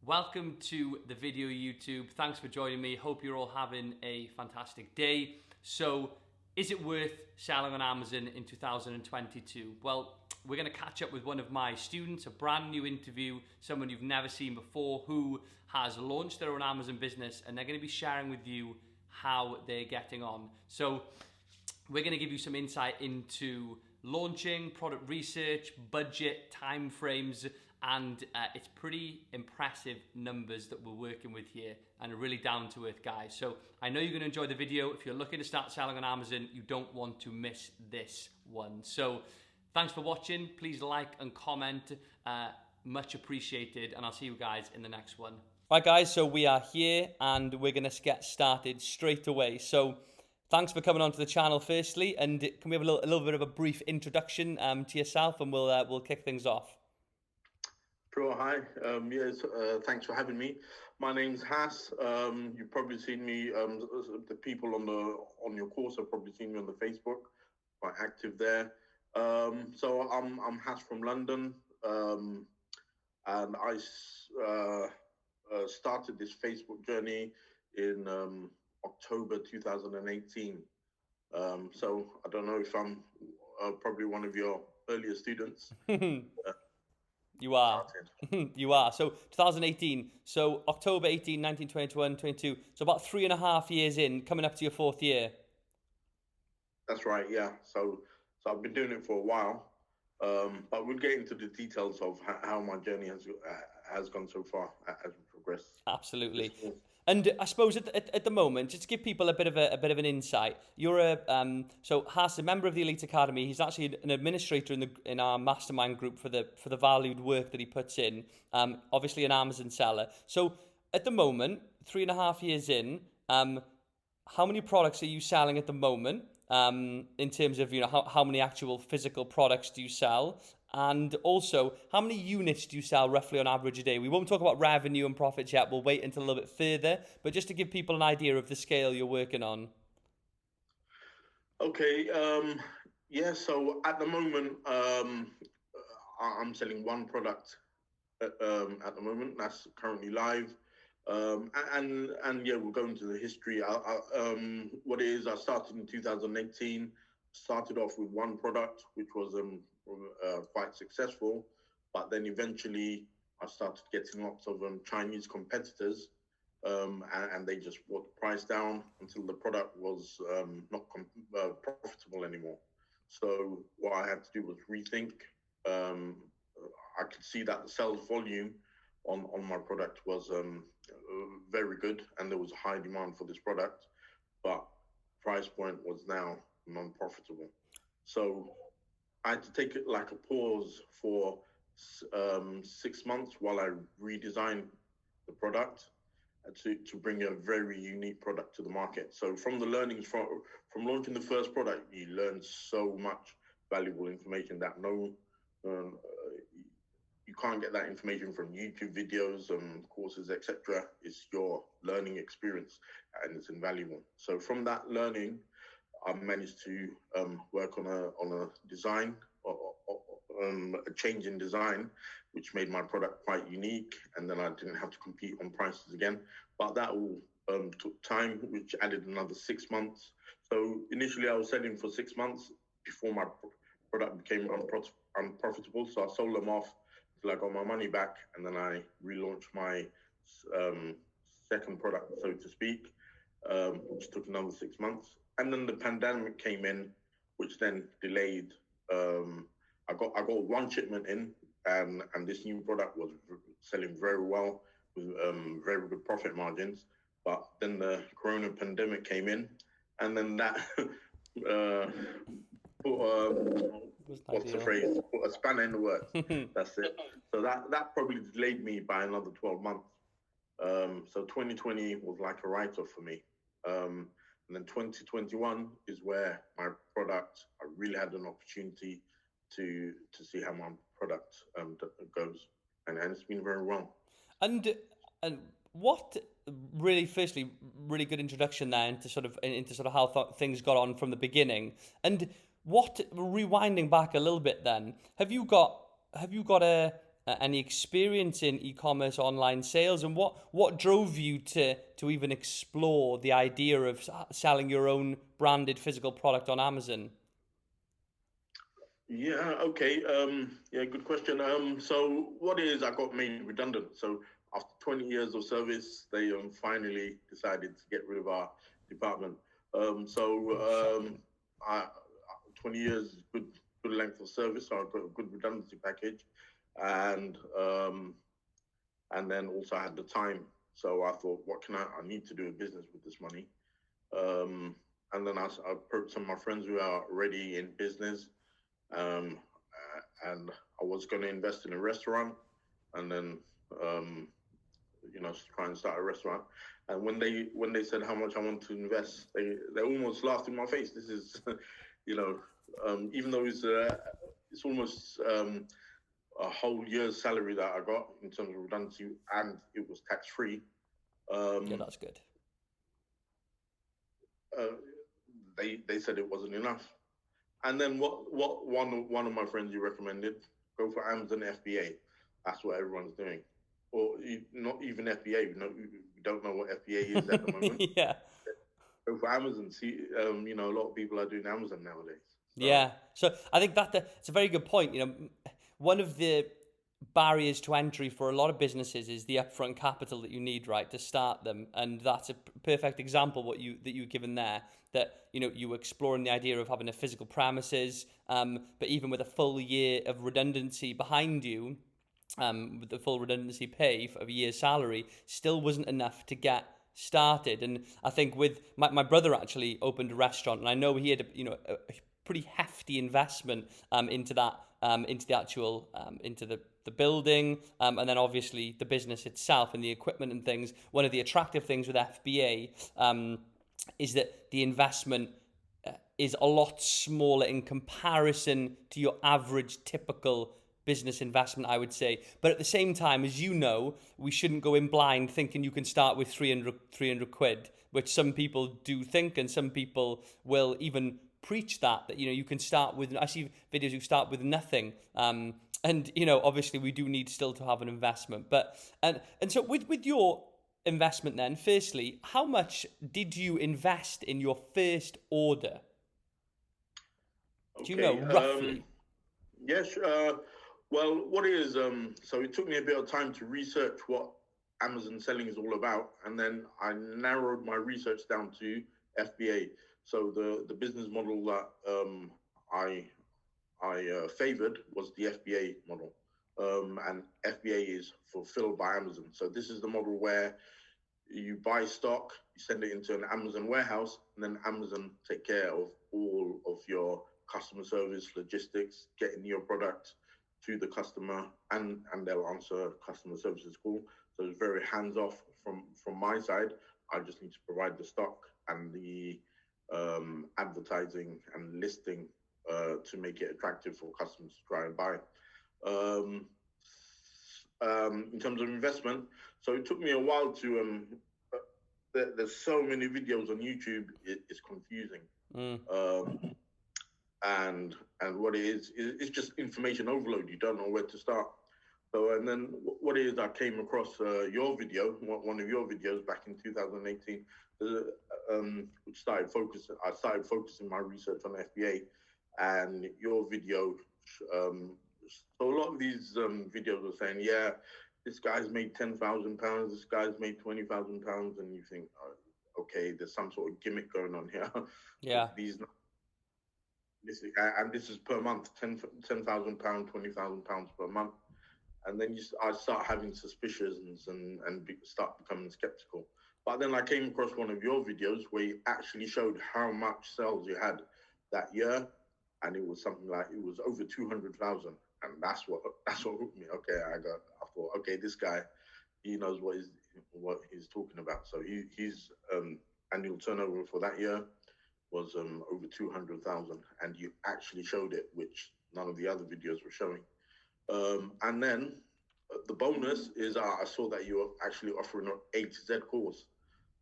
Welcome to the video YouTube. Thanks for joining me. Hope you're all having a fantastic day. So, is it worth selling on Amazon in 2022? Well, we're going to catch up with one of my students, a brand new interview, someone you've never seen before who has launched their own Amazon business, and they're going to be sharing with you how they're getting on. So, we're going to give you some insight into launching, product research, budget, timeframes, and it's pretty impressive numbers that we're working with here and a really down-to-earth guy. So I know you're going to enjoy the video. If you're looking to start selling on Amazon, you don't want to miss this one. So thanks for watching. Please like and comment. Much appreciated. And I'll see you guys in the next one. All right, guys. So we are here and we're going to get started straight away. So thanks for coming onto the channel firstly. And can we have a little bit of a brief introduction to yourself, and we'll kick things off. Sure, hi. Thanks for having me. My name's Hass. You've probably seen me. The people on your course have probably seen me on the Facebook. Quite active there. So I'm Hass from London, and I started this Facebook journey in October 2018. So I don't know if I'm probably one of your earlier students. You are. You are. So 2018. So October 18, 19, 20, 21, 22. So about 3.5 years in, coming up to your 4th year. That's right. Yeah. So I've been doing it for a while, but we'll get into the details of how my journey has gone so far as we progress. Absolutely. And I suppose at the moment, just to give people a bit of an insight, you're so Hass, a member of the Elite Academy. He's actually an administrator in our mastermind group for the valued work that he puts in. Obviously an Amazon seller. So at the moment, 3.5 years in, how many products are you selling at the moment? In terms of how many actual physical products do you sell? And also, how many units do you sell roughly on average a day? We won't talk about revenue and profits yet. We'll wait until a little bit further. But just to give people an idea of the scale you're working on. Okay. Yeah. So at the moment, I'm selling one product at the moment. That's currently live. And yeah, we'll go into the history. What it is, I started in 2018. Started off with one product, which was quite successful, but then eventually I started getting lots of Chinese competitors, and they just brought the price down until the product was not profitable anymore. So what I had to do was rethink. I could see that the sales volume on my product was very good, and there was a high demand for this product, but price point was now non-profitable. So I had to take it like a pause for 6 months while I redesigned the product to bring a very unique product to the market. So from the learnings from launching the first product, you learn so much valuable information that you can't get that information from YouTube videos and courses, etc. It's your learning experience, and it's invaluable. So from that learning, I managed to work on a design, a change in design, which made my product quite unique, and then I didn't have to compete on prices again. But that all took time, which added another 6 months. So initially I was selling for 6 months before my product became unprofitable. So I sold them off until I got my money back, and then I relaunched my second product, so to speak, which took another 6 months. And then the pandemic came in, which then delayed. I got one shipment in, and this new product was selling very well with very good profit margins. But then the Corona pandemic came in, and then that what's the phrase? Put a spanner in the works. That's it. So that probably delayed me by another 12 months. So 2020 was like a write-off for me. And then 2021 is where my product, I really had an opportunity to see how my product goes, and it's been very well. And what really, firstly, really good introduction there into sort of how things got on from the beginning. And what, rewinding back a little bit, then have you got a any experience in e-commerce online sales, and what drove you to even explore the idea of selling your own branded physical product on Amazon? Yeah, okay. Yeah, good question. So what is I got made redundant. So after 20 years of service, they finally decided to get rid of our department. So I 20 years is good length of service. So I got a good redundancy package, and then also I had the time. So I thought, what can I need to do a business with this money. Um, and then I approached some of my friends who are already in business, um, and I was going to invest in a restaurant, and then um, try and start a restaurant. And when they said how much I want to invest, they almost laughed in my face. This is, you know, even though it's almost a whole year's salary that I got in terms of redundancy, and it was tax free. Yeah, Um, that's good. uh, they said it wasn't enough. And then what one of my friends you recommended, go for Amazon FBA. That's what everyone's doing. Or not even FBA. We don't know what FBA is at the moment. Yeah. Go for Amazon. See, a lot of people are doing Amazon nowadays. So Yeah. So I think it's a very good point. One of the barriers to entry for a lot of businesses is the upfront capital that you need, right, to start them. And that's a perfect example that you've given there. That you were exploring the idea of having a physical premises, but even with a full year of redundancy behind you, with the full redundancy pay of a year's salary, still wasn't enough to get started. And I think with my brother actually opened a restaurant, and I know he had a pretty hefty investment into that, into the actual into the building, and then obviously the business itself and the equipment and things. One of the attractive things with FBA is that the investment is a lot smaller in comparison to your average typical business investment, I would say. But at the same time, as you know, we shouldn't go in blind thinking you can start with 300 quid, which some people do think, and some people will even preach that you can start with. I see videos who start with nothing. And obviously we do need still to have an investment. But and so with your investment then, firstly, how much did you invest in your first order? Do you know okay. roughly? Yes. Well, what is so it took me a bit of time to research what Amazon selling is all about, and then I narrowed my research down to FBA. So the business model that I favored was the FBA model, and FBA is fulfilled by Amazon. So this is the model where you buy stock, you send it into an Amazon warehouse, and then Amazon take care of all of your customer service, logistics, getting your product to the customer, and they'll answer customer services call. So it's very hands off from my side. I just need to provide the stock and the advertising and listing to make it attractive for customers to try and buy. Um, in terms of investment, so it took me a while to there's so many videos on YouTube. It's confusing. Mm. And what it is, it's just information overload. You don't know where to start. So and then what it is, I came across your video, one of your videos back in 2018, which I started focusing my research on FBA, and your video. So a lot of these videos are saying, yeah, this guy's made £10,000, this guy's made £20,000, and you think, okay, there's some sort of gimmick going on here. Yeah. This is per month, £10,000, £20,000 per month, and then I start having suspicions and start becoming skeptical. But then I came across one of your videos where you actually showed how much sales you had that year, and it was something like it was over 200,000, and that's what hooked me. Okay, I thought, okay, this guy, he knows what he's talking about. So his annual turnover for that year was over 200,000, and you actually showed it, which none of the other videos were showing. And then the bonus is I saw that you were actually offering an A to Z course.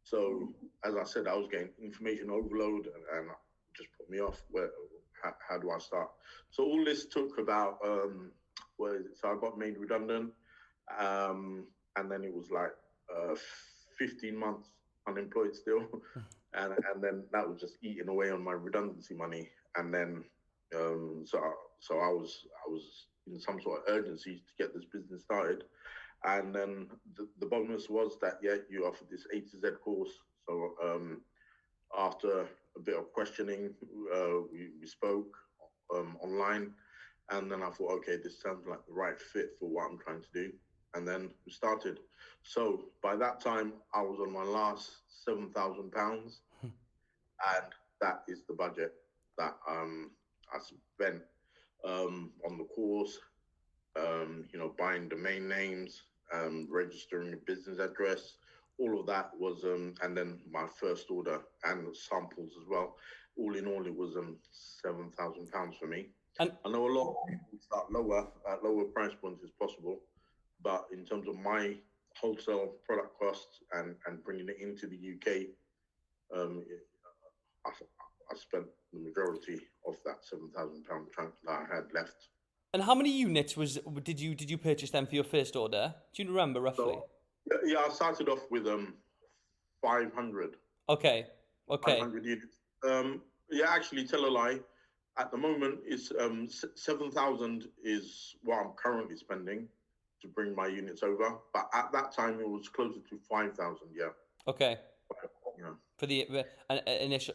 So as I said, I was getting information overload, and just put me off. How do I start? So all this took about So I got made redundant, and then it was like 15 months unemployed still, and then that was just eating away on my redundancy money, and then so I was in some sort of urgency to get this business started, and then the bonus was that you offered this A to Z course. So after a bit of questioning, we spoke online, and then I thought, okay, this sounds like the right fit for what I'm trying to do, and then we started. So by that time, I was on my last £7,000, and that is the budget that I spent on the course. Buying domain names, registering a business address, all of that was, and then my first order and samples as well. All in all, it was £7,000 for me. And I know a lot of people start lower at lower price points as possible, but in terms of my wholesale product costs and bringing it into the UK, I spent the majority of that £7,000 chunk that I had left. and how many units did you purchase them for your first order? Do you remember roughly? So, yeah, I started off with 500. Okay. 500 units. Actually, tell a lie. At the moment, it's 7,000 is what I'm currently spending to bring my units over. But at that time, it was closer to 5,000. Yeah. Okay. Yeah. For the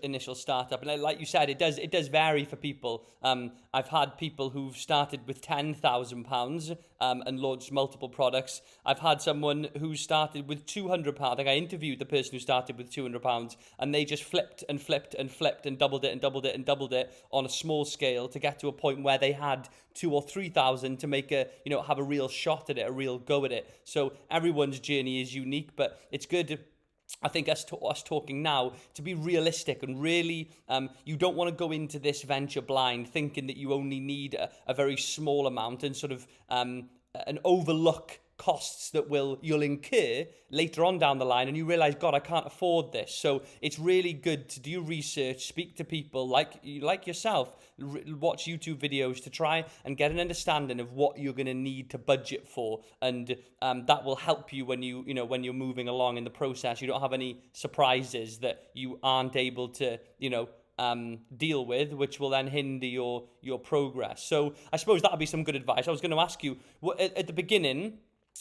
initial startup, and like you said, it does vary for people. I've had people who've started with £10,000 and launched multiple products. I've had someone who started with £200. I think I interviewed the person who started with £200, and they just flipped and flipped and flipped and doubled it and doubled it and doubled it on a small scale to get to a point where they had 2,000 or 3,000 to make have a real shot at it, a real go at it. So everyone's journey is unique, but it's good. I think us talking now to be realistic and really, you don't want to go into this venture blind thinking that you only need a very small amount and sort of and overlook costs that you'll incur later on down the line, and you realize, God, I can't afford this. So it's really good to do research, speak to people like yourself, watch YouTube videos to try and get an understanding of what you're going to need to budget for, and that will help you when when you're moving along in the process. You don't have any surprises that you aren't able to deal with, which will then hinder your progress. So I suppose that'll be some good advice. I was going to ask you at the beginning,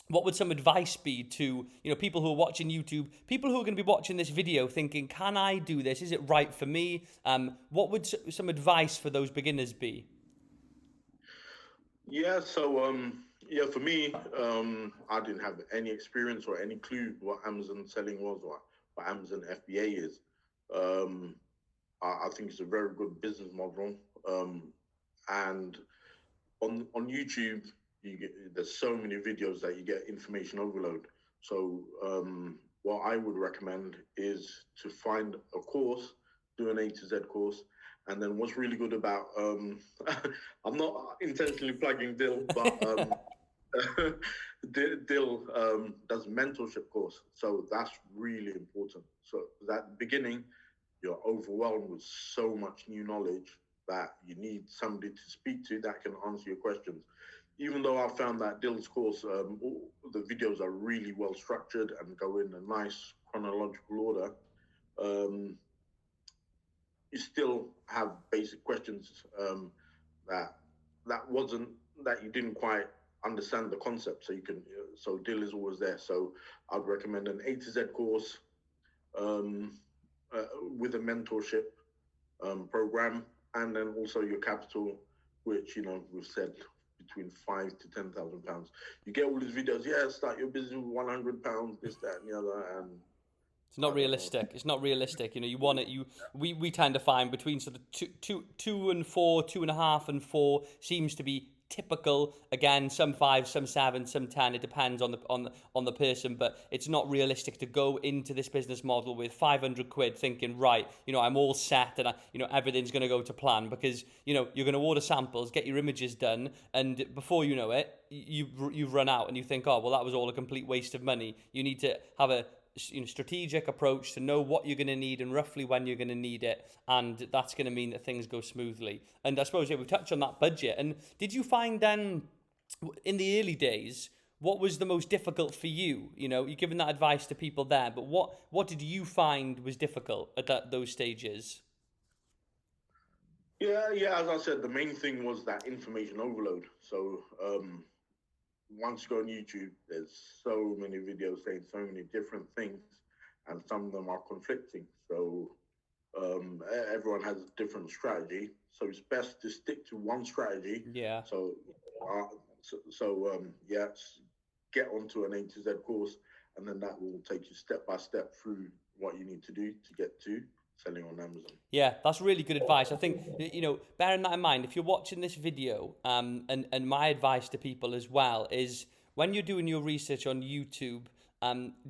what would some advice be to people who are watching YouTube, people who are going to be watching this video thinking, can I do this? Is it right for me? What would some advice for those beginners be? Yeah, so for me, I didn't have any experience or any clue what Amazon selling was or what Amazon FBA is. I think it's a very good business model, and on YouTube, there's so many videos that you get information overload. So what I would recommend is to find a course, do an A to Z course. And then what's really good about, I'm not intentionally plugging Dill, but Dill does mentorship course. So that's really important. So that beginning, you're overwhelmed with so much new knowledge that you need somebody to speak to that can answer your questions. Even though I found that Dill's course, the videos are really well structured and go in a nice chronological order, you still have basic questions that you didn't quite understand the concept. So Dill is always there. So I'd recommend an A to Z course with a mentorship program, and then also your capital, which we've said between £5,000 to £10,000. You get all these videos. Yeah, start your business with £100. This, that, and the other, and it's not realistic. It's not realistic. You want it. We tend to find between sort of two and four, 2.5 and 4 seems to be typical. Again, some 5, some 7, some 10. It depends on the person, but it's not realistic to go into this business model with 500 quid thinking, right, I'm all set and everything's going to go to plan, because you're going to order samples, get your images done, and before you know it, you've run out and you think, oh well, that was all a complete waste of money. You need to have a strategic approach to know what you're going to need and roughly when you're going to need it, and that's going to mean that things go smoothly. And I suppose we've touched on that budget. And did you find then in the early days, what was the most difficult for you? You know, you're giving that advice to people there, but what did you find was difficult at those stages? Yeah. As I said, the main thing was that information overload. So once you go on YouTube, there's so many videos saying so many different things, and some of them are conflicting. So everyone has a different strategy. So it's best to stick to one strategy. Yeah. So, yes, get onto an A to Z course, and then that will take you step by step through what you need to do to get to selling on Amazon. Yeah, that's really good advice. I think, you know, bearing that in mind, if you're watching this video, and my advice to people as well is when you're doing your research on YouTube,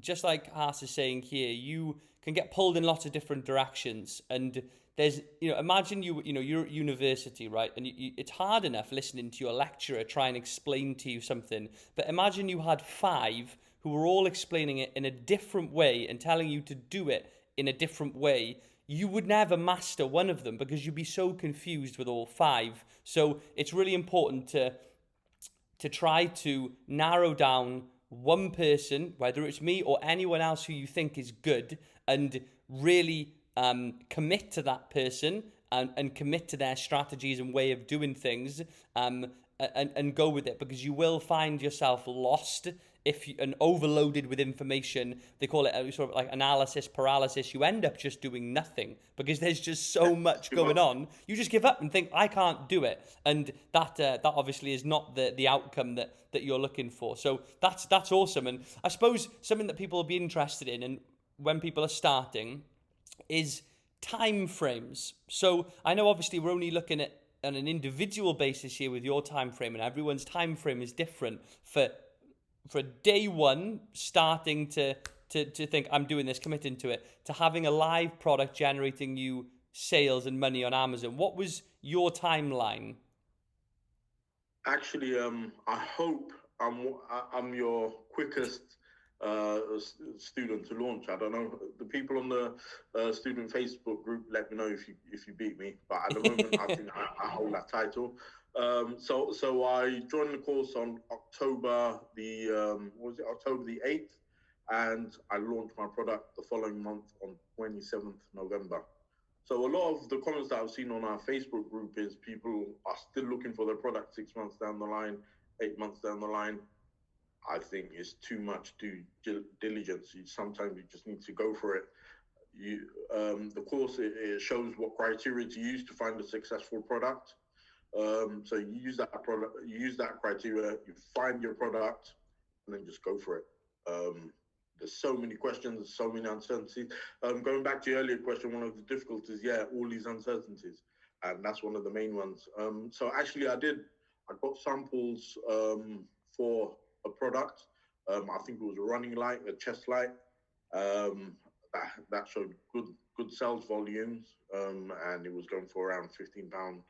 just like Haas is saying here, you can get pulled in lots of different directions. And there's, you know, imagine you're at university, right? And it's hard enough listening to your lecturer try and explain to you something. But imagine you had five who were all explaining it in a different way and telling you to do it in a different way. You would never master one of them because you'd be so confused with all five. So it's really important to try to narrow down one person, whether it's me or anyone else who you think is good, and really commit to that person and commit to their strategies and way of doing things, and go with it, because you will find yourself lost and overloaded with information. They call it sort of like analysis paralysis. You end up just doing nothing because there's just so much going on. You just give up and think, I can't do it, and that obviously is not the outcome that you're looking for. So that's awesome. And I suppose something that people will be interested in, and when people are starting, is time frames. So I know obviously we're only looking at on an individual basis here with your time frame, and everyone's time frame is different. For day one, starting to think I'm doing this, committing to it, to having a live product generating you sales and money on Amazon, what was your timeline? Actually, I hope I'm your quickest student to launch. I don't know. The people on the student Facebook group, let me know if you beat me. But at the moment, I think I hold that title. So I joined the course on October October the 8th, and I launched my product the following month on 27th November. So a lot of the comments that I've seen on our Facebook group is people are still looking for their product 6 months down the line, 8 months down the line. I think it's too much due diligence. Sometimes you just need to go for it. The course, it shows what criteria to use to find a successful product. So you use that criteria, you find your product, and then just go for it. There's so many questions, so many uncertainties. Going back to your earlier question, one of the difficulties, all these uncertainties, and that's one of the main ones. So actually, I got samples for a product. I think it was a running light, a chest light. That showed good sales volumes, and it was going for around £15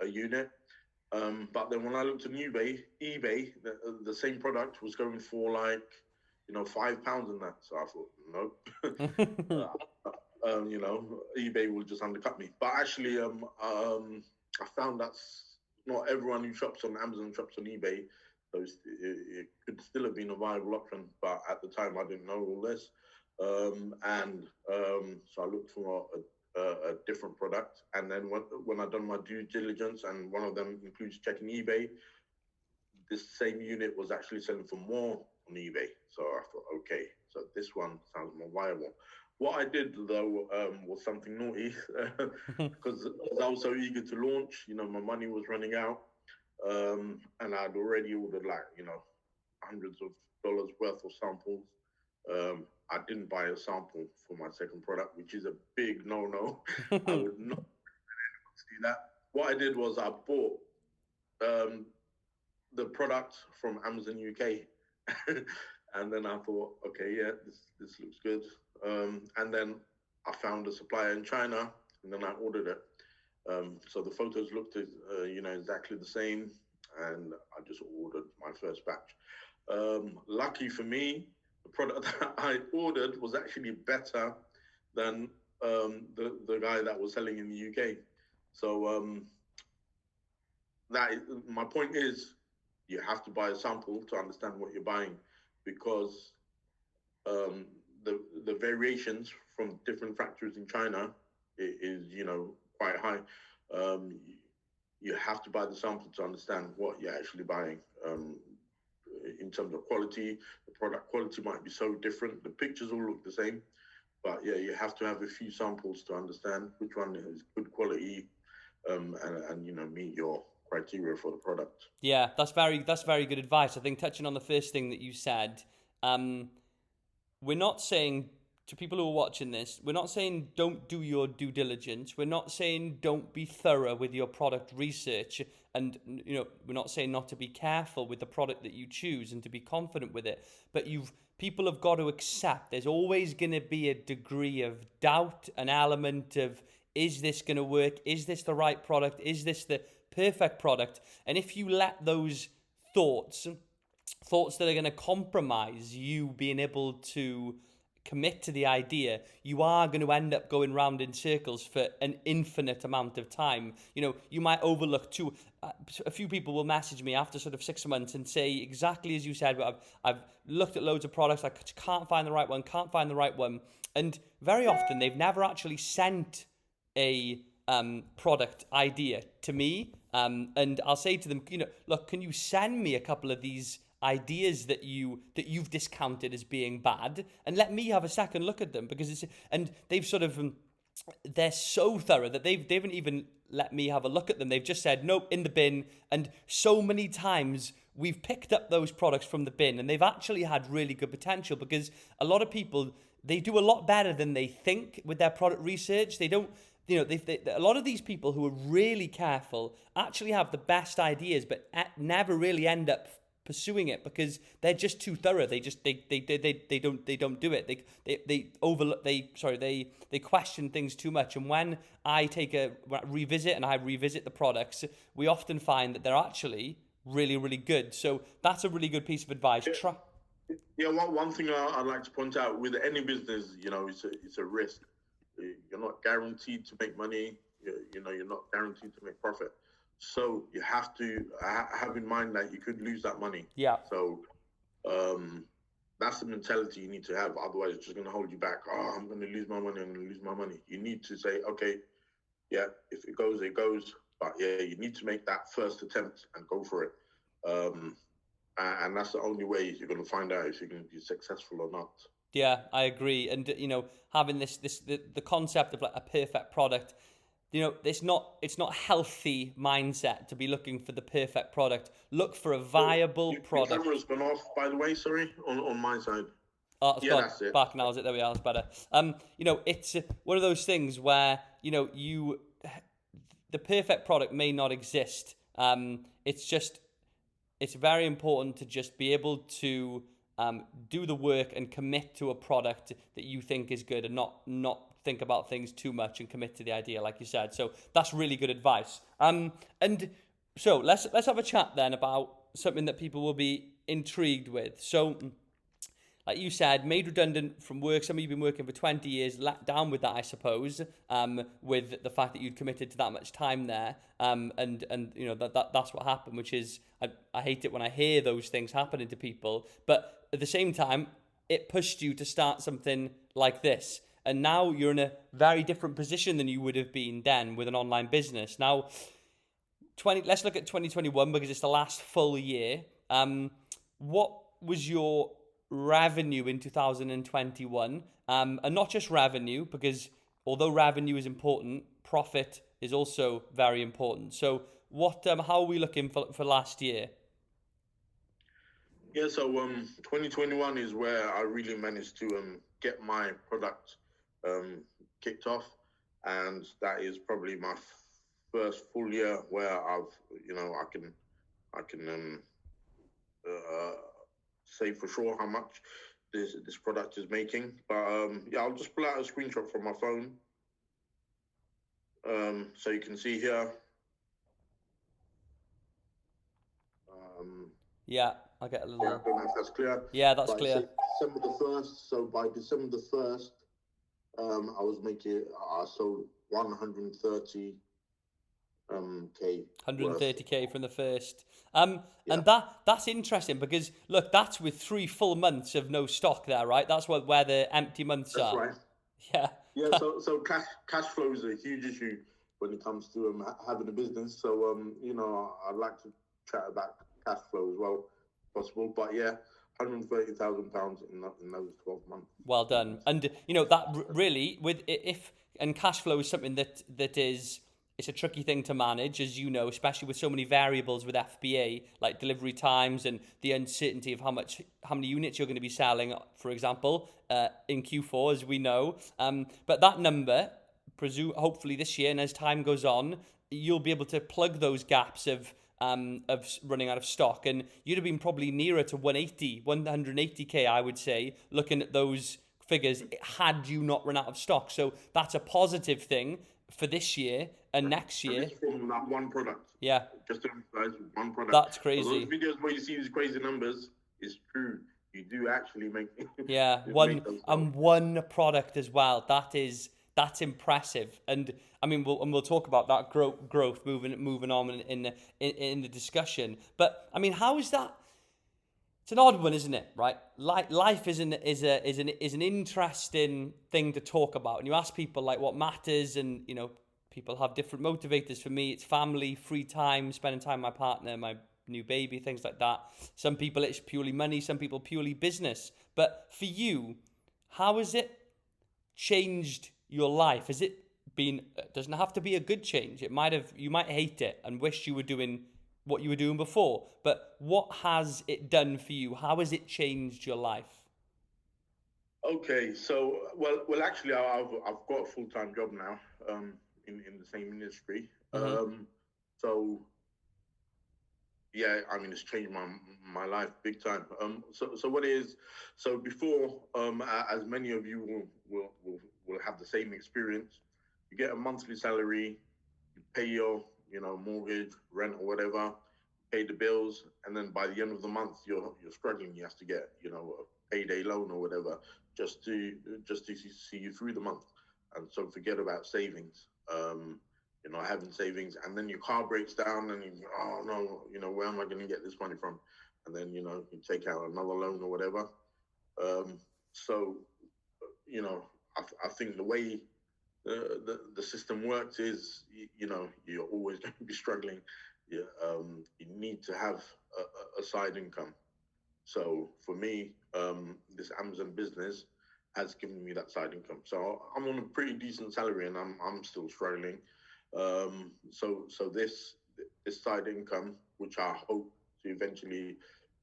a unit. But then when I looked at eBay, the same product was going for like, £5 in that. So I thought, nope. eBay will just undercut me. But actually, I found that's not everyone who shops on Amazon shops on eBay. So it could still have been a viable option. But at the time, I didn't know all this. So I looked for a different product. And then when I done my due diligence, and one of them includes checking eBay, this same unit was actually selling for more on eBay. So I thought, okay, so this one sounds more viable. What I did though was something naughty because I was so eager to launch. My money was running out, and I'd already ordered hundreds of dollars worth of samples. I didn't buy a sample for my second product, which is a big no-no. I would not do that. What I did was I bought the product from Amazon UK, and then I thought, okay, yeah, this looks good. And then I found a supplier in China, and then I ordered it. So the photos looked, exactly the same, and I just ordered my first batch. Lucky for me, the product that I ordered was actually better than the guy that was selling in the UK. So my point is, you have to buy a sample to understand what you're buying, because um, the variations from different factories in China is, quite high. Um, you have to buy the sample to understand what you're actually buying. In terms of quality, the product quality might be so different. The pictures all look the same, but yeah, you have to have a few samples to understand which one is good quality, and meet your criteria for the product. Yeah, that's very good advice. I think touching on the first thing that you said, um, we're not saying to people who are watching this, we're not saying don't do your due diligence. We're not saying don't be thorough with your product research. And, we're not saying not to be careful with the product that you choose and to be confident with it. But people have got to accept there's always going to be a degree of doubt, an element of, is this going to work? Is this the right product? Is this the perfect product? And if you let those thoughts that are going to compromise you being able to commit to the idea, you are going to end up going round in circles for an infinite amount of time. You might overlook a few people will message me after sort of 6 months and say exactly as you said, but I've looked at loads of products, I can't find the right one. And very often they've never actually sent a product idea to me. And I'll say to them, look, can you send me a couple of these ideas that you've discounted as being bad, and let me have a second look at them, because they've sort of they're so thorough that they haven't even let me have a look at them. They've just said nope, in the bin. And so many times we've picked up those products from the bin and they've actually had really good potential, because a lot of people, they do a lot better than they think with their product research. They don't, a lot of these people who are really careful actually have the best ideas, but never really end up pursuing it because they're just too thorough. They don't do it. They question things too much. And when I revisit the products, we often find that they're actually really, really good. So that's a really good piece of advice. Yeah, one thing I'd like to point out with any business, it's a risk. You're not guaranteed to make money. You're not guaranteed to make profit. So you have to have in mind that you could lose that money. Yeah. So that's the mentality you need to have. Otherwise, it's just going to hold you back. Oh, I'm going to lose my money. You need to say, okay, yeah, if it goes, it goes. But yeah, you need to make that first attempt and go for it. And that's the only way you're going to find out if you're going to be successful or not. Yeah, I agree. And, having the concept of like a perfect product, it's not a healthy mindset to be looking for the perfect product. Look for a viable product. Your camera's gone off, by the way, sorry, on my side. Oh, it's gone. That's it. Back now, is it? There we are, it's better. It's one of those things where, the perfect product may not exist. It's very important to just be able to do the work and commit to a product that you think is good, and not think about things too much and commit to the idea, like you said. So that's really good advice. And so let's have a chat then about something that people will be intrigued with. So, like you said, made redundant from work. Some of you've been working for 20 years, let down with that, I suppose, with the fact that you'd committed to that much time there. And that's what happened, which is, I hate it when I hear those things happening to people. But at the same time, it pushed you to start something like this. And now you're in a very different position than you would have been then with an online business. Now, let's look at 2021 because it's the last full year. What was your revenue in 2021? And not just revenue, because although revenue is important, profit is also very important. So how are we looking for last year? Yeah, so 2021 is where I really managed to get my product kicked off, and that is probably my first full year where I can say for sure how much this product is making. But I'll just pull out a screenshot from my phone, so you can see here. Yeah, I'll get a little. Yeah, I don't know if that's clear. Yeah, that's clear. December the 1st. So by December the 1st, I was making, I sold 130 K worth. 130k from the first. Yeah, And that's interesting because look, that's with 3 full months of no stock there, right? That's where the empty months that's are. right. Yeah. Yeah, so cash flow is a huge issue when it comes to having a business. So I'd like to chat about cash flow as well, if possible. But yeah, £130,000 in those 12 months. Well done. And you know that really with if and cash flow is something that is it's a tricky thing to manage, as you know, especially with so many variables with FBA, like delivery times and the uncertainty of how many units you're going to be selling, for example, in Q4, as we know. But that number, hopefully this year and as time goes on, you'll be able to plug those gaps of running out of stock, and you'd have been probably nearer to 180k, I would say, looking at those figures had you not run out of stock. So that's a positive thing for this year and next year. And it's from that one product. Yeah, Just to emphasize, one product. that's So crazy. those videos where you see these crazy numbers, it's true. You do actually make Yeah, make those numbers. one product as well. That's impressive. And I mean, we'll talk about that growth moving on in the discussion. But I mean, how is that? It's an odd one, isn't it? Right? Life is an interesting thing to talk about. And you ask people like what matters, and you know, people have different motivators. For me, it's family, free time, spending time with my partner, my new baby, things like that. Some people it's purely money, some people purely business. But for you, how has it changed your life? Has it been? It doesn't have to be a good change. You might hate it and wish you were doing what you were doing before. But what has it done for you? How has it changed your life? Okay, so actually, I've got a full-time job now, in the same industry. Mm-hmm. So yeah, I mean, it's changed my life big time. So what is so before, as many of you will have the same experience. You get a monthly salary, you pay your mortgage, rent or whatever, pay the bills, and then by the end of the month you're struggling. You have to get a payday loan or whatever just to see you through the month, and so forget about savings. Having savings, and then your car breaks down, and oh no, where am I going to get this money from? And then you take out another loan or whatever. So I think the way the system works is you're always going to be struggling. You need to have a side income. So for me, this Amazon business has given me that side income. So I'm on a pretty decent salary, and I'm still struggling. So this side income, which I hope to eventually,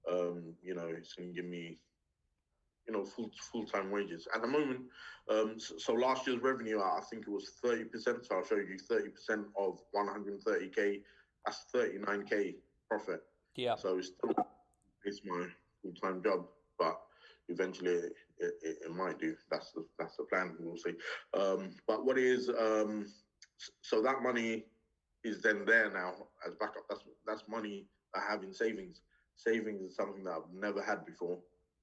it's going to give me, full-time wages. At the moment, so last year's revenue, I think it was 30%. So I'll show you 30% of 130k. That's 39k profit. Yeah. So it's my full-time job, but eventually it might do. That's the plan. We'll see. But what is so that money is then there now as backup. That's money I have in savings. Savings is something that I've never had before.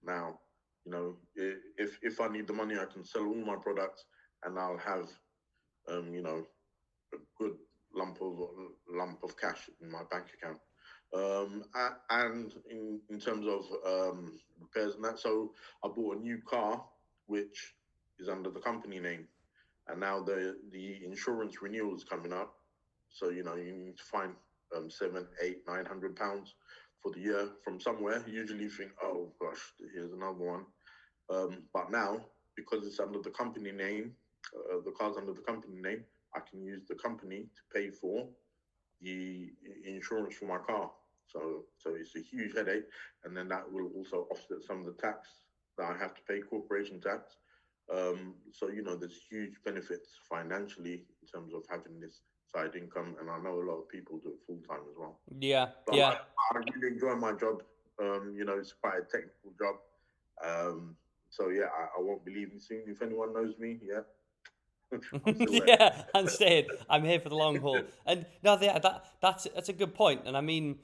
Now, if I need the money, I can sell all my products, and I'll have, a good lump of cash in my bank account. And in terms of repairs and that, so I bought a new car which is under the company name, and now the insurance renewal is coming up. So you need to find £700, £800, £900 for the year from somewhere. Usually you think, oh gosh, here's another one. But now, because it's under the company name, the car's under the company name, I can use the company to pay for the insurance for my car. So it's a huge headache, and then that will also offset some of the tax that I have to pay, corporation tax. So there's huge benefits financially in terms of having this side income, and I know a lot of people do it full time as well. Yeah. But Yeah. I really enjoy my job. It's quite a technical job. So yeah, I won't be leaving soon. If anyone knows me, yeah. I'm still there. Yeah, I'm staying. I'm here for the long haul. And no, that's a good point. And I mean,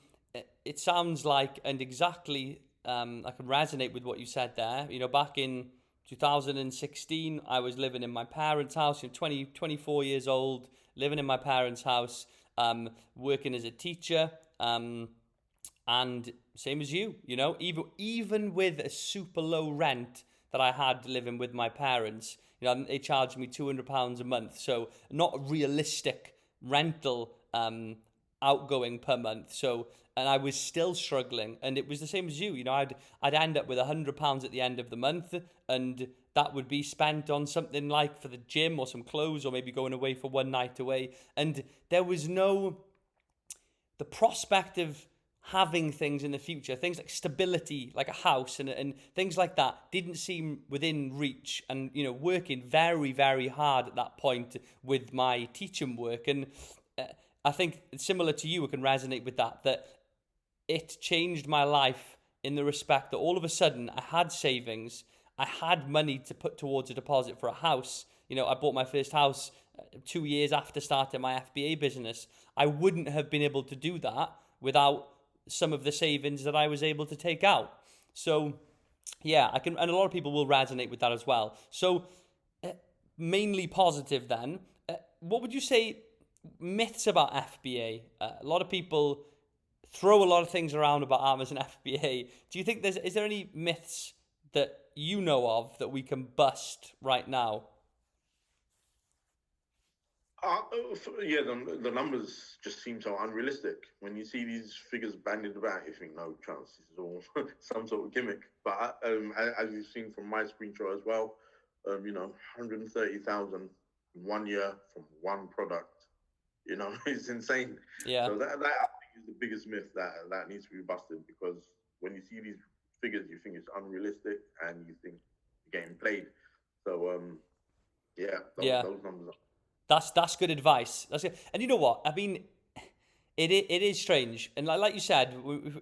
it sounds like, and exactly, I can resonate with what you said there. Back in 2016, I was living in my parents' house, 24 years old, living in my parents' house, working as a teacher, and same as you, you know, even with a super low rent that I had living with my parents, you know, they charged me £200 a month, so not a realistic rental outgoing per month. So, and I was still struggling, and it was the same as you. You know, I'd end up with £100 at the end of the month, and that would be spent on something like for the gym or some clothes, or maybe going away for one night away. And there was the prospect of having things in the future, things like stability, like a house and things like that, didn't seem within reach. And, you know, working very, very hard at that point with my teaching work. And I think similar to you, I can resonate with that it changed my life in the respect that all of a sudden I had savings, I had money to put towards a deposit for a house. You know, I bought my first house 2 years after starting my FBA business. I wouldn't have been able to do that without some of the savings that I was able to take out. So yeah, and a lot of people will resonate with that as well. So mainly positive then. What would you say myths about FBA? A lot of people throw a lot of things around about Amazon FBA. Do you think is there any myths that you know of that we can bust right now? Yeah, the numbers just seem so unrealistic. When you see these figures bandied about, you think, no chance, this is all some sort of gimmick. But as you've seen from my screenshot as well, you know, 130,000 in 1 year from one product, you know, it's insane. Yeah. So that I think is the biggest myth that needs to be busted, because when you see these figures, you think it's unrealistic and you think you're getting played. So those numbers are. That's good advice. That's good. And you know what? I mean, it is strange. And like you said,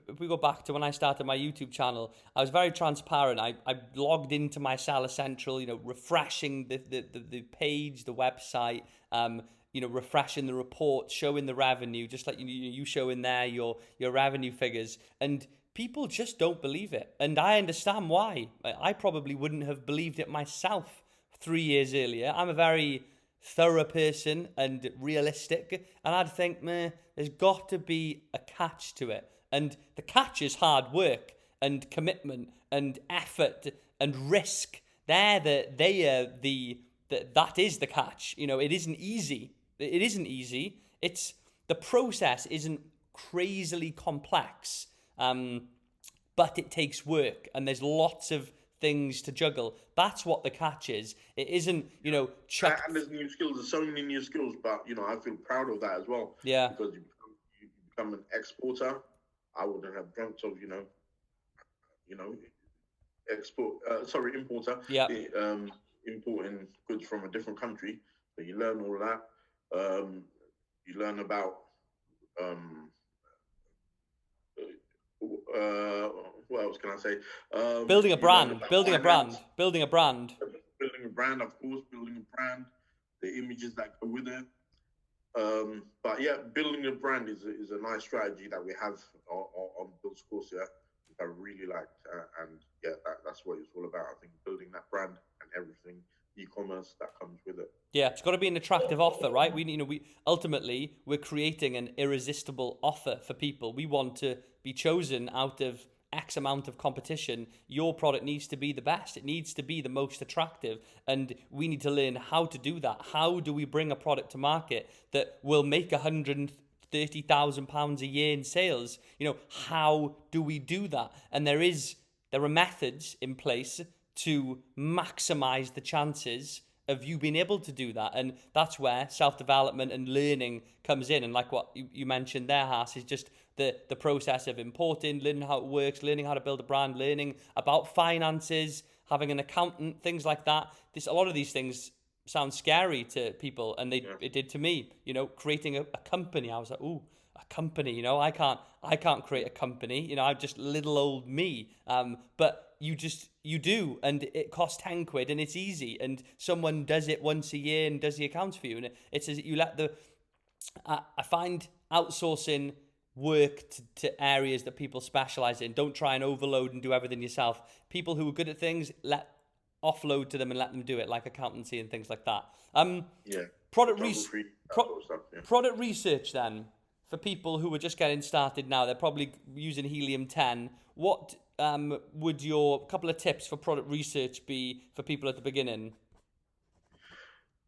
if we go back to when I started my YouTube channel, I was very transparent. I logged into my Seller Central, you know, refreshing the page, the website, you know, refreshing the report, showing the revenue, just like you show in there your revenue figures. And people just don't believe it. And I understand why. I probably wouldn't have believed it myself 3 years earlier. I'm a very thorough person and realistic, and I'd think, man, there's got to be a catch to it. And the catch is hard work and commitment and effort and risk. That is the catch. You know, it isn't easy. It isn't easy. The process isn't crazily complex, but it takes work, and there's lots of things to juggle. That's what the catch is. It isn't, you know, and there's new skills. There's so many new skills, but you know, I feel proud of that as well. Yeah. Because you become an exporter. I wouldn't have dreamt of, importer. Yeah. Importing goods from a different country. So you learn all of that. You learn about what else can I say? Building a brand, of course, building a brand, the images that go with it. But yeah, building a brand is a nice strategy that we have on Build's course, yeah, which I really liked. And yeah, that's what it's all about. I think building that brand and everything, e-commerce that comes with it. Yeah, it's got to be an attractive offer, right? We're creating an irresistible offer for people. We want to be chosen out of X amount of competition. Your product needs to be the best. It needs to be the most attractive, and we need to learn how to do that. How do we bring a product to market that will make £130,000 a year in sales? You know, how do we do that? And there are methods in place to maximize the chances of you being able to do that. And that's where self-development and learning comes in. And like what you mentioned there, Haas, is just the process of importing, learning how it works, learning how to build a brand, learning about finances, having an accountant, things like that. A lot of these things sound scary to people, and it did to me. You know, creating a company, I was like, ooh, a company, you know, I can't create a company, you know, I'm just little old me. But you do, and it costs 10 quid, and it's easy, and someone does it once a year and does the accounts for you, and it's as you let I find outsourcing work to areas that people specialize in. Don't try and overload and do everything yourself. People who are good at things, offload to them and let them do it, like accountancy and things like that. Yeah. Product photography, that sort of stuff. Yeah. product research then, for people who are just getting started now, they're probably using helium-10. What would your couple of tips for product research be for people at the beginning?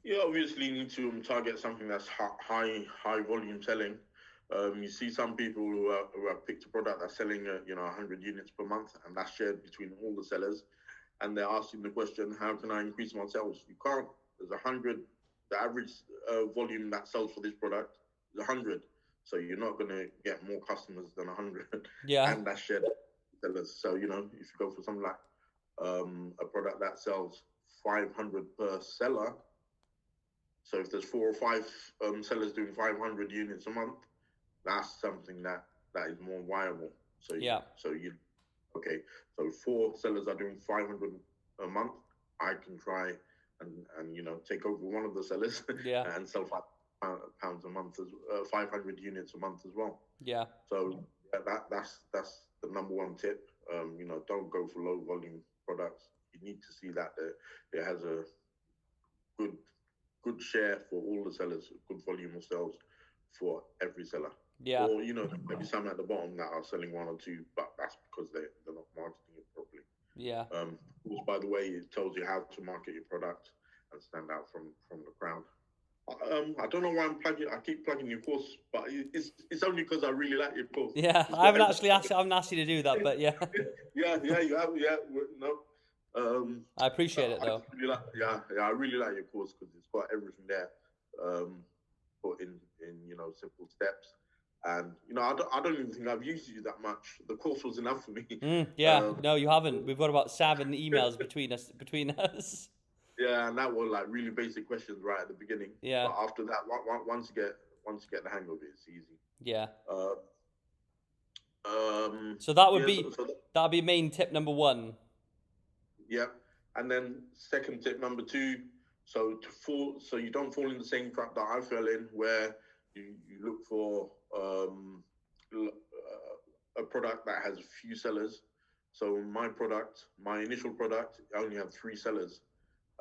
You obviously need to target something that's high volume selling. You see some people who have picked a product that's selling 100 units per month, and that's shared between all the sellers, and they're asking the question, how can I increase my sales? You can't. There's 100. The average volume that sells for this product is 100. So you're not going to get more customers than 100. Yeah. And that's shared sellers. So, if you go for something like a product that sells 500 per seller, so if there's 4 or 5 sellers doing 500 units a month, that's something that is more viable. So okay, so 4 sellers are doing 500 a month. I can try and take over one of the sellers and sell £5 a month, 500 units a month as well. Yeah. So that's the number one tip. Don't go for low volume products. You need to see that it has a good share for all the sellers, good volume of sales for every seller. Yeah. Or maybe some at the bottom that are selling 1 or 2, but that's because they're not marketing it properly. Yeah. Which, by the way, it tells you how to market your product and stand out from the crowd. I don't know why I keep plugging your course, but it's only because I really like your course. Yeah, I haven't asked you to do that, but yeah. yeah, you have, no. I appreciate it though. I really like your course because it's got everything there, put in simple steps. And I don't even think I've used you that much. The course was enough for me. No, you haven't. We've got about 7 emails between us. Yeah, and that was like really basic questions right at the beginning. Yeah. But after that, once you get the hang of it, it's easy. Yeah. So that would be main tip number 1. Yeah, and then second tip number 2. So you don't fall in the same trap that I fell in, where you look for a product that has a few sellers. So my initial product, I only had 3 sellers,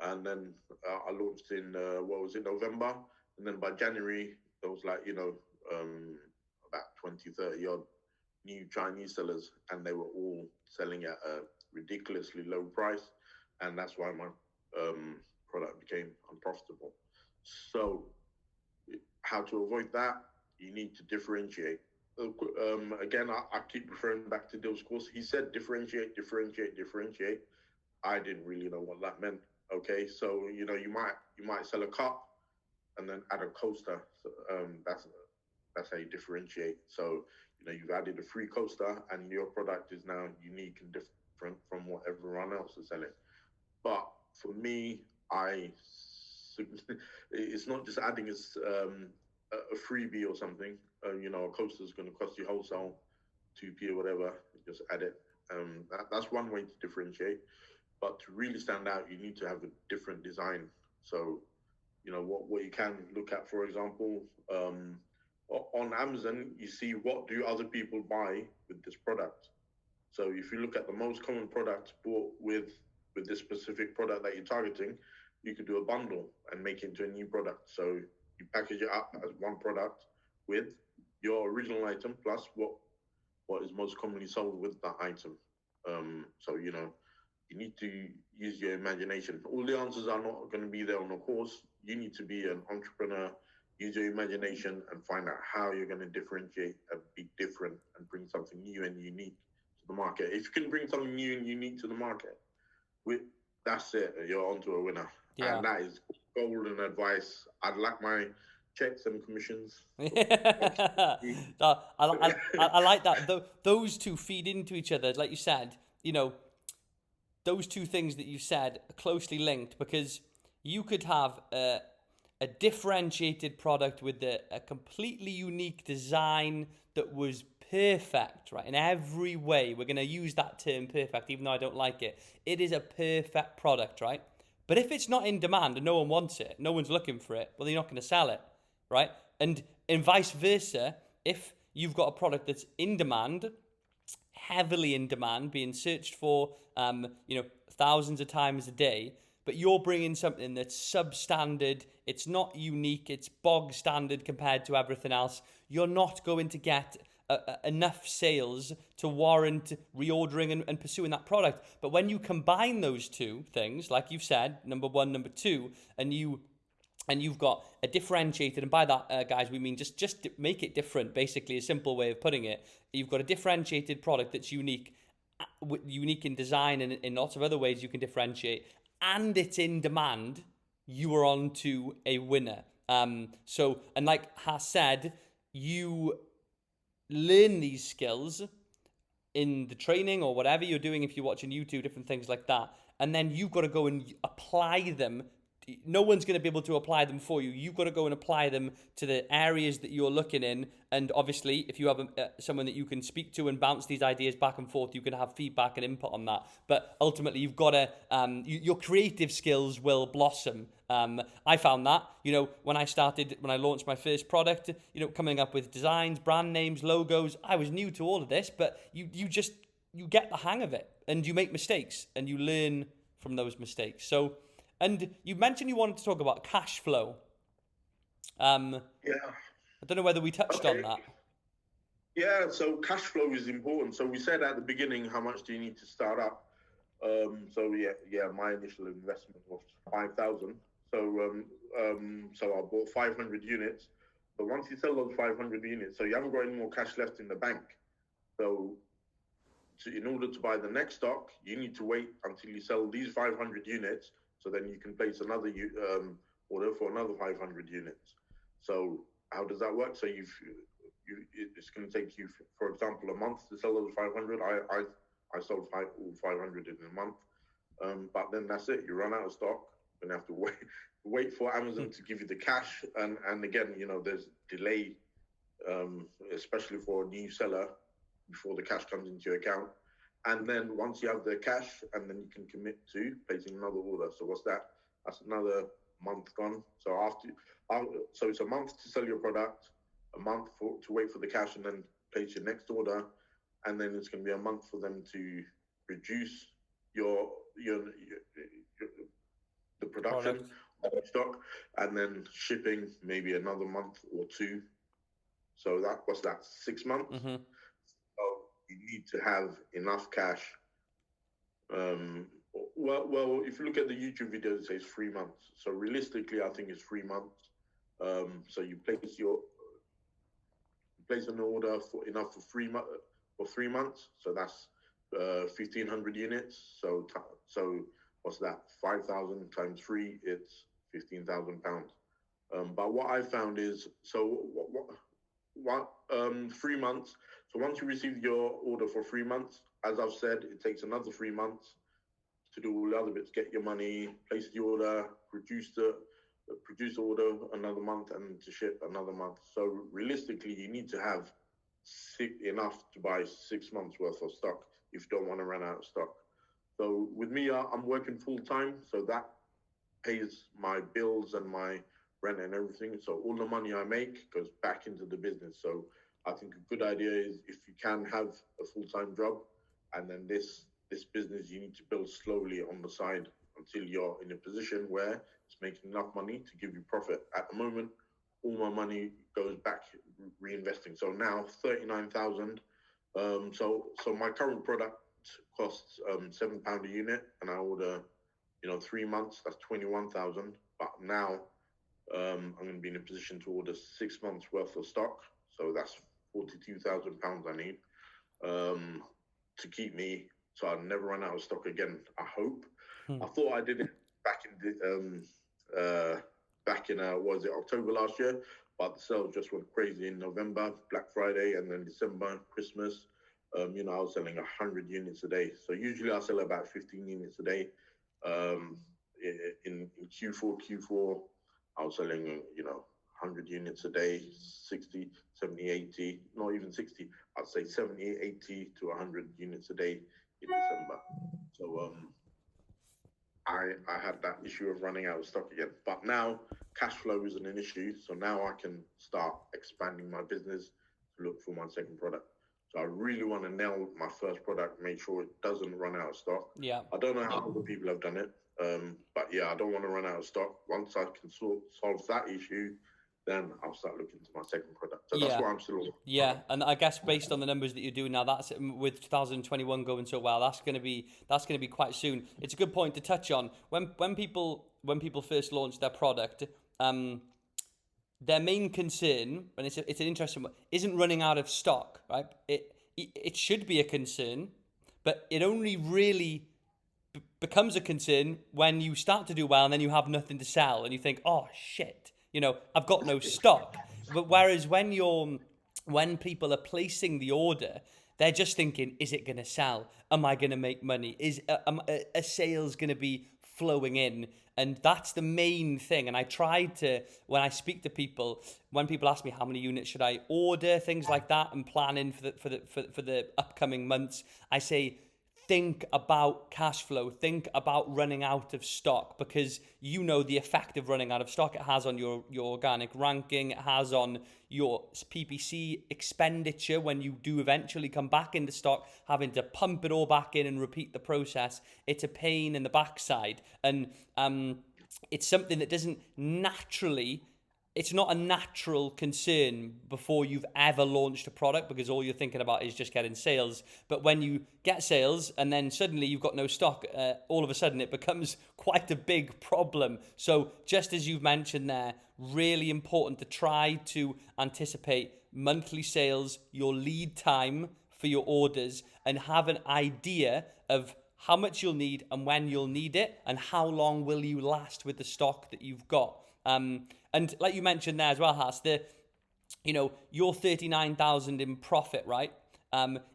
and then I launched in November, and then by January there was about 20-30 odd new Chinese sellers, and they were all selling at a ridiculously low price, and that's why my product became unprofitable. So how to avoid that? You need to differentiate. Again, I keep referring back to Dill's course. He said differentiate. I didn't really know what that meant. Okay, so you might sell a cup and then add a coaster. So, that's how you differentiate. So you've added a free coaster, and your product is now unique and different from what everyone else is selling. But for me, it's not just adding a freebie or something. A coaster is going to cost you wholesale 2p or whatever. Just add it. That's one way to differentiate. But to really stand out, you need to have a different design. So, what you can look at, for example, on Amazon, you see what do other people buy with this product. So if you look at the most common products bought with this specific product that you're targeting, you could do a bundle and make it into a new product. So you package it up as one product with your original item plus what is most commonly sold with that item. So you need to use your imagination. All the answers are not going to be there on the course. You need to be an entrepreneur, use your imagination, and find out how you're going to differentiate and be different and bring something new and unique to the market. If you can bring something new and unique to the market, that's it. You're onto a winner. Yeah. And that is golden advice. I'd like my checks and commissions. I like that. Those two feed into each other, like you said. Those two things that you said are closely linked, because you could have a differentiated product with a completely unique design that was perfect, right? In every way, we're going to use that term perfect, even though I don't like it. It is a perfect product, right? But if it's not in demand and no one wants it, no one's looking for it, well, you're not going to sell it, right? And vice versa, if you've got a product that's in demand, heavily in demand, being searched for, thousands of times a day, but you're bringing something that's substandard. It's not unique. It's bog standard compared to everything else. You're not going to get enough sales to warrant reordering and pursuing that product. But when you combine those two things, like you've said, number one, number two, and you've got a differentiated, and by that, guys, we mean just make it different, basically, a simple way of putting it. You've got a differentiated product that's unique in design and in lots of other ways you can differentiate, and it's in demand, you are on to a winner. So, and like Has said, you learn these skills in the training or whatever you're doing, if you're watching YouTube, different things like that, and then you've got to go and apply them. No one's going to be able to apply them for you. You've got to go and apply them to the areas that you're looking in. And obviously, if you have someone that you can speak to and bounce these ideas back and forth, you can have feedback and input on that. But ultimately, you've got to, your creative skills will blossom. I found that, when I launched my first product, coming up with designs, brand names, logos, I was new to all of this, but you get the hang of it, and you make mistakes and you learn from those mistakes. So, and you mentioned you wanted to talk about cash flow. Yeah. I don't know whether we touched on that. Yeah, so cash flow is important. So we said at the beginning, how much do you need to start up? So my initial investment was 5,000. So I bought 500 units. But once you sell those 500 units, so you haven't got any more cash left in the bank. So in order to buy the next stock, you need to wait until you sell these 500 units. So then you can place another order for another 500 units. So how does that work? So it's going to take you, for example, a month to sell those 500. I sold all 500 in a month. But then that's it. You run out of stock. You're going to have to wait for Amazon to give you the cash. And again, there's delay, especially for a new seller before the cash comes into your account. And then once you have the cash, and then you can commit to placing another order. So what's that? That's another month gone. So so it's a month to sell your product, a month to wait for the cash, and then place your next order, and then it's going to be a month for them to produce the production of the stock, and then shipping maybe another month or two. So what's that? 6 months. Mm-hmm. You need to have enough cash. Well, if you look at the YouTube videos, it says 3 months. So realistically, I think it's 3 months. So you place an order for enough for 3 months. So that's 1,500 units. So what's that? 5,000 times 3, it's £15,000. But what I found is, so what 3 months. So once you receive your order for 3 months, as I've said, it takes another 3 months to do all the other bits, get your money, place the order, produce the order another month, and to ship another month. So realistically, you need to have enough to buy 6 months worth of stock if you don't want to run out of stock. So with me, I'm working full time, so that pays my bills and my rent and everything. So all the money I make goes back into the business. So I think a good idea is, if you can have a full-time job, and then this business you need to build slowly on the side until you're in a position where it's making enough money to give you profit. At the moment, all my money goes back reinvesting. So now 39,000. So my current product costs £7 a unit, and I order 3 months. That's 21,000. But now I'm going to be in a position to order 6 months worth of stock. So that's £42,000 I need to keep me, so I'll never run out of stock again, I hope. I thought I did it back in October last year, but the sales just went crazy in November, Black Friday, and then December, Christmas. I was selling 100 units a day. So usually I sell about 15 units a day. In Q4, I was selling, 100 units a day, 60, 70, 80, not even 60, I'd say 70, 80 to 100 units a day in December. So I had that issue of running out of stock again. But now cash flow isn't an issue. So now I can start expanding my business to look for my second product. So I really want to nail my first product, make sure it doesn't run out of stock. Yeah. I don't know how other people have done it. But yeah, I don't want to run out of stock. Once I can solve that issue, then I'll start looking to my second product. So that's Yeah. why I'm still on Yeah, product. and I guess based on the numbers that you're doing now, that's with 2021 going so well. That's gonna be quite soon. It's a good point to touch on when people first launch their product. Their main concern, and it's an interesting one, isn't running out of stock, right? It should be a concern, but it only really becomes a concern when you start to do well and then you have nothing to sell and you think, oh shit, I've got no stock. But whereas when people are placing the order, they're just thinking, is it going to sell? Am I going to make money? Is a sales going to be flowing in? And that's the main thing. And I tried to, when I speak to people, when people ask me how many units should I order, things like that, and planning for the upcoming months, I say, think about cash flow, think about running out of stock, because the effect of running out of stock it has on your organic ranking, it has on your PPC expenditure when you do eventually come back into stock, having to pump it all back in and repeat the process. It's a pain in the backside, and it's something that doesn't naturally, it's not a natural concern before you've ever launched a product, because all you're thinking about is just getting sales. But when you get sales and then suddenly you've got no stock, all of a sudden it becomes quite a big problem. So just as you've mentioned there, really important to try to anticipate monthly sales, your lead time for your orders, and have an idea of how much you'll need and when you'll need it, and how long will you last with the stock that you've got. And like you mentioned there as well, Haas, your 39,000 in profit, right?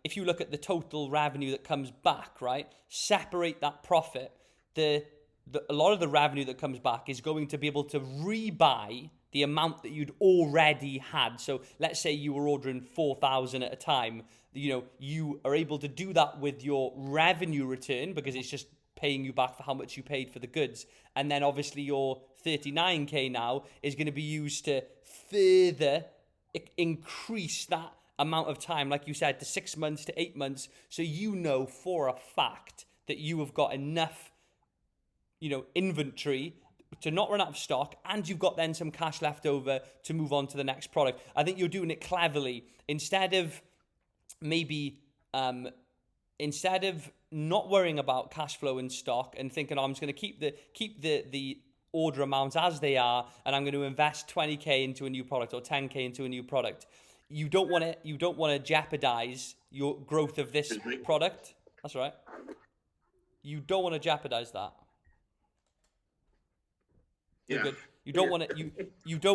If you look at the total revenue that comes back, right, separate that profit. A lot of the revenue that comes back is going to be able to rebuy the amount that you'd already had. So let's say you were ordering 4,000 at a time. You are able to do that with your revenue return, because it's just paying you back for how much you paid for the goods. And then obviously your 39k now is going to be used to further increase that amount of time, like you said, to 6 months to 8 months. So for a fact that you have got enough, inventory to not run out of stock, and you've got then some cash left over to move on to the next product. I think you're doing it cleverly. Instead of not worrying about cash flow and stock and thinking, I'm just going to keep the order amounts as they are, and I'm going to invest 20k into a new product or 10k into a new product. You don't want to jeopardize your growth of this product. That's right. You don't want to jeopardize that. You're good. You don't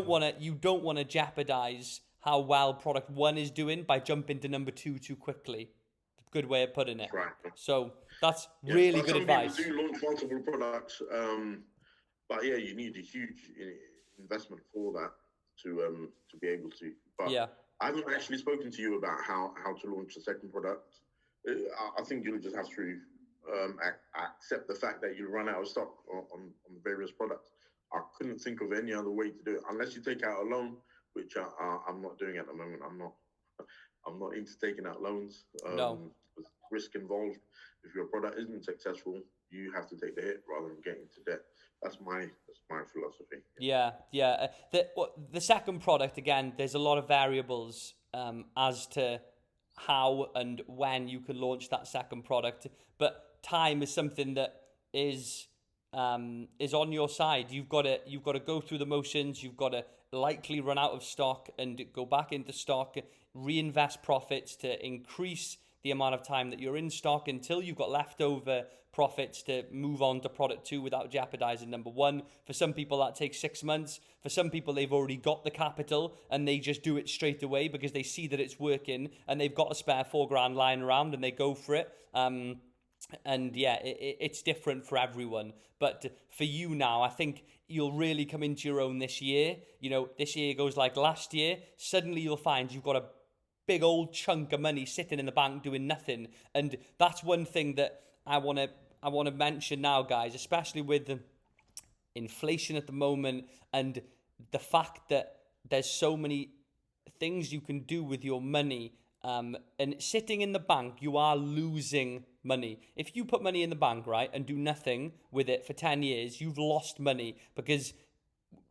want to jeopardize how well product 1 is doing by jumping to number 2 too quickly. Good way of putting it. Right. So that's really good advice. Some people do launch multiple products, but yeah, you need a huge investment for that to be able to. But yeah. I haven't actually spoken to you about how to launch the second product. I think you'll just have to accept the fact that you run out of stock on the various products. I couldn't think of any other way to do it unless you take out a loan, which I'm not doing at the moment. I'm not into taking out loans. No. There's risk involved. If your product isn't successful, you have to take the hit rather than get into debt. That's my philosophy. Yeah. The second product, again, there's a lot of variables as to how and when you can launch that second product, but time is something that is on your side. You've got to go through the motions. You've got to likely run out of stock and go back into stock, reinvest profits to increase the amount of time that you're in stock until you've got leftover profits to move on to product 2 without jeopardizing number 1. For some people that takes 6 months. For some people, they've already got the capital and they just do it straight away because they see that it's working and they've got a spare $4,000 lying around and they go for it. And yeah, it's different for everyone. But for you now, I think you'll really come into your own this year. This year goes like last year. Suddenly you'll find you've got a big old chunk of money sitting in the bank doing nothing. And that's one thing that I want to mention now, guys, especially with the inflation at the moment and the fact that there's so many things you can do with your money. And sitting in the bank, you are losing money. If you put money in the bank, right, and do nothing with it for 10 years, you've lost money because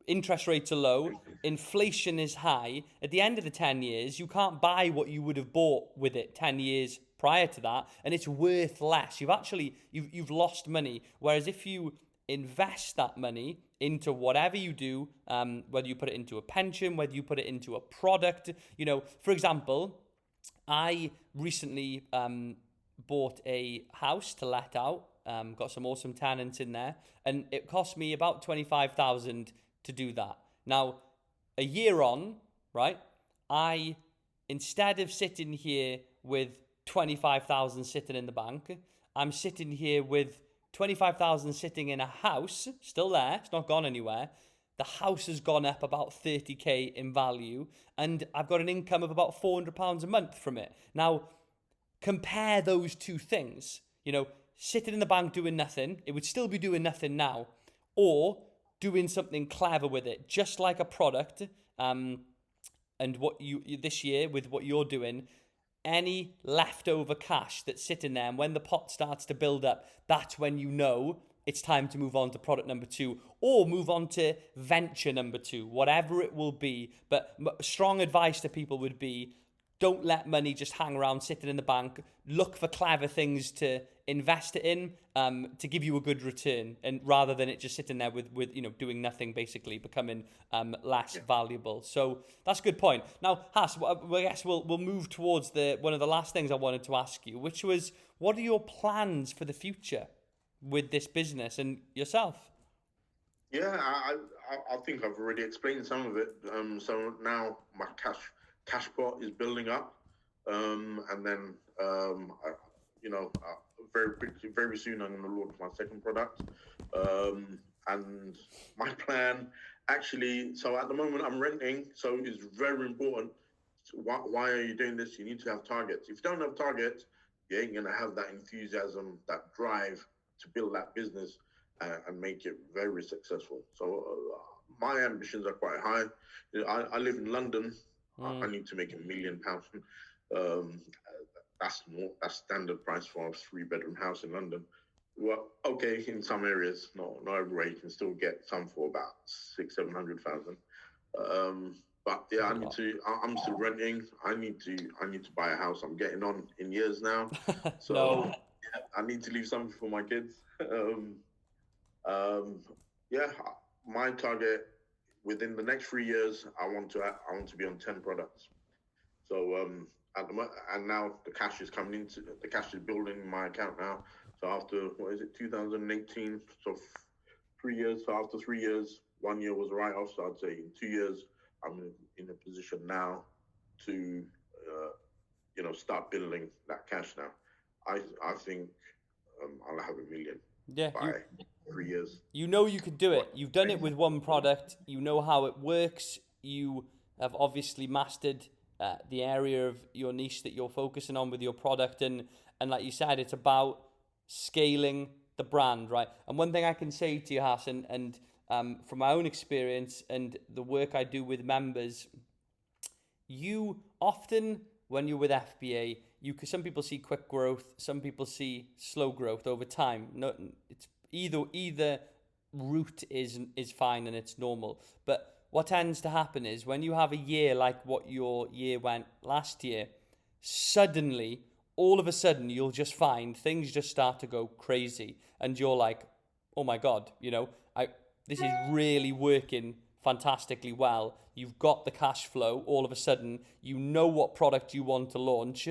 interest rates are low, inflation is high. At the end of the 10 years, you can't buy what you would have bought with it 10 years prior to that, and it's worth less. You've lost money. Whereas if you invest that money into whatever you do, whether you put it into a pension, whether you put it into a product, for example, I recently bought a house to let out, got some awesome tenants in there, and it cost me about 25,000 to do that. Now, a year on, right, instead of sitting here with 25,000 sitting in the bank, I'm sitting here with 25,000 sitting in a house, still there, it's not gone anywhere. The house has gone up about 30k in value, and I've got an income of about £400 a month from it. Now, compare those two things. Sitting in the bank doing nothing, it would still be doing nothing now, or doing something clever with it, just like a product. And what you this year with what you're doing, any leftover cash that's sitting there, and when the pot starts to build up, that's when it's time to move on to product number 2 or move on to venture number 2, whatever it will be. But strong advice to people would be, don't let money just hang around sitting in the bank. Look for clever things to invest it in, to give you a good return, and rather than it just sitting there with doing nothing, basically becoming less valuable. So that's a good point. Now, Has, I guess we'll move towards one of the last things I wanted to ask you, which was, what are your plans for the future with this business and yourself? Yeah, I think I've already explained some of it. So now my cash pot is building up, and then very soon I'm going to launch my second product. And my plan, actually, so at the moment I'm renting, so it's very important. Why are you doing this? You need to have targets. If you don't have targets, you ain't going to have that enthusiasm, that drive to build that business and make it very successful. So my ambitions are quite high. I live in London. I need to make £1 million. That's standard price for a 3-bedroom house in London. Well, okay, in some areas, not everywhere. You can still get some for about 600,000-700,000. But yeah, I'm still renting. I need to buy a house. I'm getting on in years now, so I need to leave something for my kids. My target within the next 3 years, I want to be on 10 products. So at the moment, and now the cash is building in my account now. So after 2018, so 3 years. So after 3 years, 1 year was a write-off. So I'd say in 2 years, I'm in a position now to start building that cash now. I think I'll have £1 million by 3 years. You can do it. You've done it with one product. You know how it works. You have obviously mastered the area of your niche that you're focusing on with your product. And like you said, it's about scaling the brand, right? And one thing I can say to you, Hassan, and from my own experience and the work I do with members, you often, when you're with FBA, some people see quick growth, some people see slow growth over time. No, it's either route is fine and it's normal. But what tends to happen is when you have a year like what your year went last year, suddenly, all of a sudden, you'll just find things just start to go crazy, and you're like, oh my God, this is really working fantastically well. You've got the cash flow. All of a sudden, you know what product you want to launch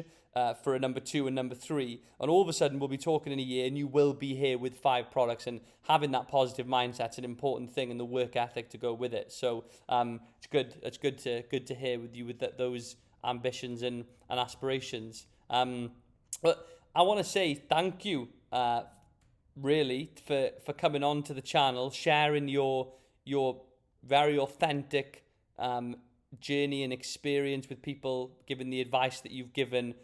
for a number 2 and number 3. And all of a sudden, we'll be talking in a year and you will be here with 5 products, and having that positive mindset's an important thing, and the work ethic to go with it. So it's good. It's good to hear with you with those ambitions and aspirations. But I want to say thank you, really, for coming on to the channel, sharing your very authentic journey and experience with people, giving the advice that you've given.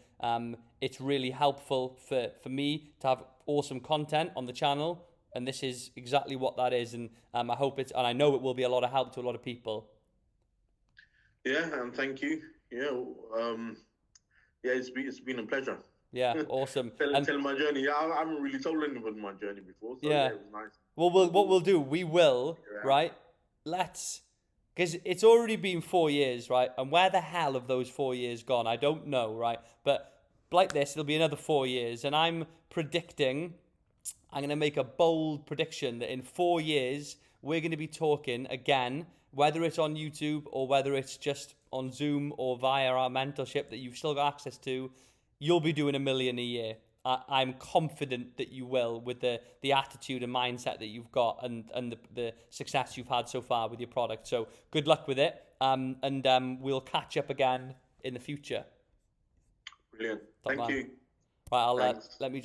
It's really helpful for me to have awesome content on the channel, and this is exactly what that is. And I know it will be a lot of help to a lot of people. Yeah, and thank you. It's been a pleasure. Yeah, awesome. Tell my journey. Yeah, I haven't really told anyone my journey before, so Yeah. it was nice. Well, what we'll do, we will, right? Because it's already been 4 years, right? And where the hell have those 4 years gone? I don't know, right? But like this, it'll be another 4 years. And I'm going to make a bold prediction that in 4 years, we're going to be talking again, whether it's on YouTube or whether it's just on Zoom or via our mentorship that you've still got access to, you'll be doing $1 million a year. I'm confident that you will, with the attitude and mindset that you've got and the success you've had so far with your product. So good luck with it. And we'll catch up again in the future. Brilliant. Thank you. Right, let me